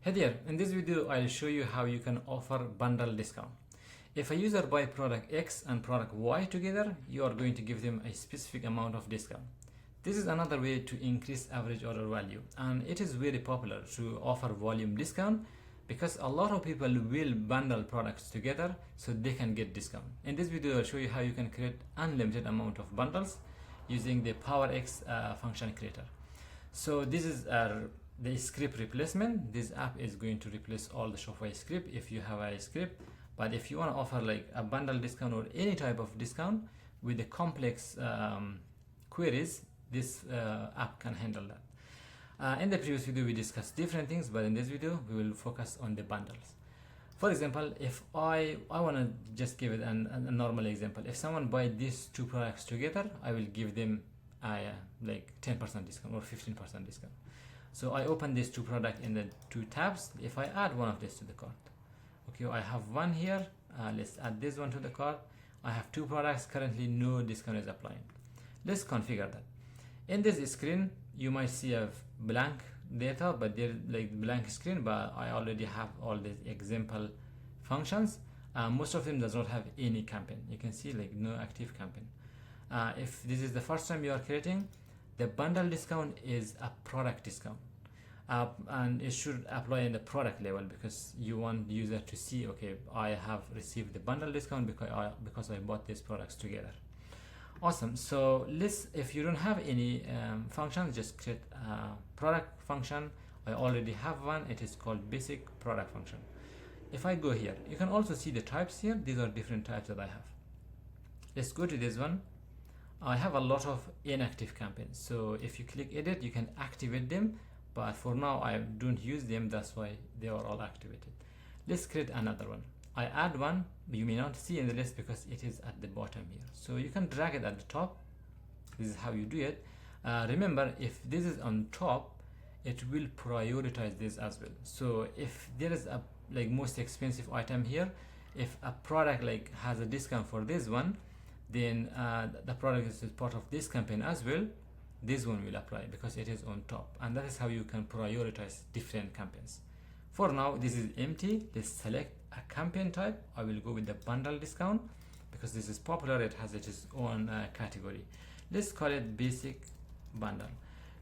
Hey there, in this video I'll show you how you can offer bundle discount. If a user buy product X and product Y together, you are going to give them a specific amount of discount. This is another way to increase average order value, and it is very popular to offer volume discount because a lot of people will bundle products together so they can get discount. In this video I'll show you how you can create unlimited amount of bundles using the PowerX function creator. So this is the script replacement. This app is going to replace all the Shopify script if you have a script. But if you want to offer like a bundle discount or any type of discount with the complex queries, this app can handle that. In the previous video we discussed different things, but in this video we will focus on the bundles. For example, if I want to just give it a normal example. If someone buy these two products together, I will give them like 10% discount or 15% discount. So I open these two products in the two tabs. If I add one of these to the cart, okay, I have one here. Let's add this one to the cart. I have two products. Currently no discount is applying. Let's configure that. In this screen you might see a blank data, but they're like blank screen, but I already have all these example functions. Most of them does not have any campaign. You can see like no active campaign. If this is the first time you are creating, the bundle discount is a product discount, and it should apply in the product level because you want the user to see, okay, I have received the bundle discount because I bought these products together. Awesome. So if you don't have any function, just create a product function. I already have one. It is called basic product function. If I go here, you can also see the types here. These are different types that I have. Let's go to this one. I have a lot of inactive campaigns, so if you click edit you can activate them, but for now I don't use them, that's why they are all activated. Let's create another one. I add one. You may not see in the list because it is at the bottom here, so you can drag it at the top. This is how you do it. Remember, if this is on top, it will prioritize this as well. So if there is a like most expensive item here, if a product like has a discount for this one, then the product is part of this campaign as well, this one will apply because it is on top, and that is how you can prioritize different campaigns. For now this is empty. Let's select a campaign type. I will go with the bundle discount because this is popular. It has its own category. Let's call it basic bundle.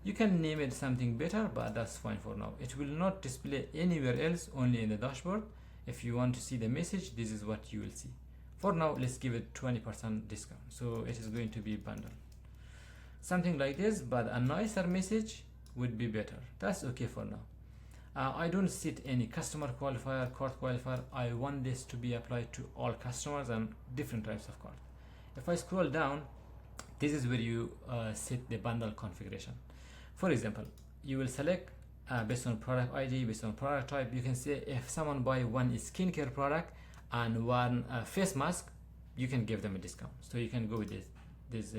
You can name it something better, but that's fine for now. It will not display anywhere else, only in the dashboard. If you want to see the message, this is what you will see. For now, let's give it 20% discount. So it is going to be bundle. Something like this, but a nicer message would be better. That's okay for now. I don't set any customer qualifier, cart qualifier. I want this to be applied to all customers and different types of cart. If I scroll down, this is where you set the bundle configuration. For example, you will select based on product ID, based on product type. You can say if someone buy one skincare product and one face mask, you can give them a discount. So you can go with this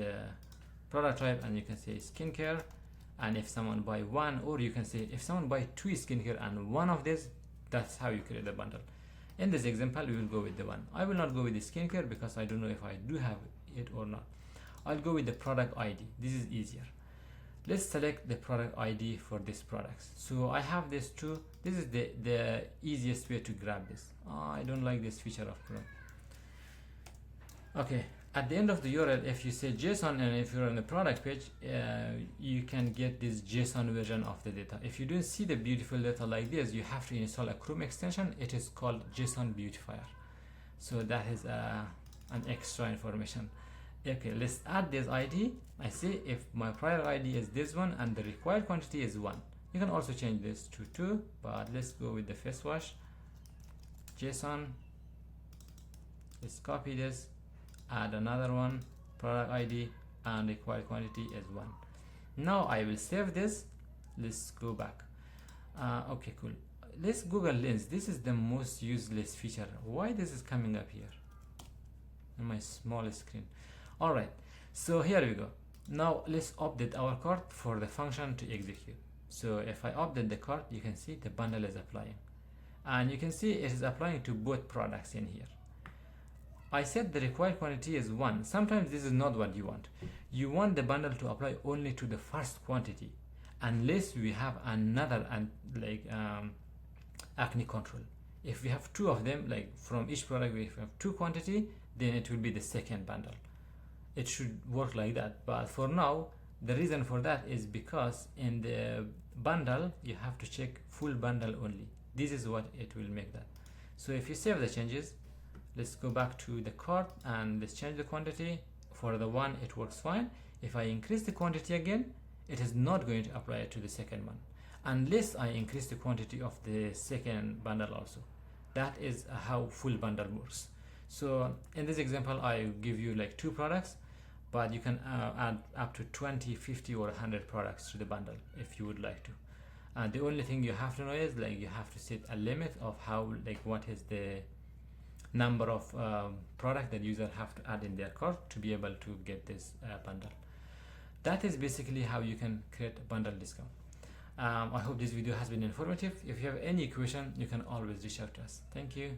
product type and you can say skincare, and if someone buy one, or you can say if someone buy two skincare and one of this, that's how you create the bundle. In this example we will go with the one. I will not go with the skincare because I don't know if I do have it or not. I'll go with the product ID. This is easier. Let's select the product ID for this products. So I have this two. This is the easiest way to grab this. I don't like this feature of Chrome. Okay, at the end of the URL, if you say JSON, and if you're on the product page, you can get this JSON version of the data. If you don't see the beautiful data like this, you have to install a Chrome extension. It is called JSON Beautifier. So that is an extra information. Okay, let's add this ID. I say if my prior ID is this one and the required quantity is 1. You can also change this to 2, but let's go with the face wash. JSON. Let's copy this, add another one, product ID, and required quantity is 1. Now I will save this. Let's go back. Okay, cool. Let's Google Lens. This is the most useless feature. Why this is coming up here on my small screen? All right, so here we go. Now let's update our cart for the function to execute. So if I update the cart, you can see the bundle is applying, and you can see it is applying to both products in here. I said the required quantity is 1. Sometimes this is not what you want. You want the bundle to apply only to the first quantity, unless we have another acne control. If we have two of them, like from each product we have two quantity, then it will be the second bundle. It should work like that. But for now, the reason for that is because in the bundle you have to check full bundle only. This is what it will make that. So if you save the changes, let's go back to the cart and let's change the quantity. For the one, it works fine. If I increase the quantity again, it is not going to apply it to the second one unless I increase the quantity of the second bundle also. That is how full bundle works. So in this example, I give you like two products, but you can add up to 20, 50 or 100 products to the bundle if you would like to. And the only thing you have to know is like you have to set a limit of how, like what is the number of product that user have to add in their cart to be able to get this bundle. That is basically how you can create a bundle discount. I hope this video has been informative. If you have any question, you can always reach out to us. Thank you.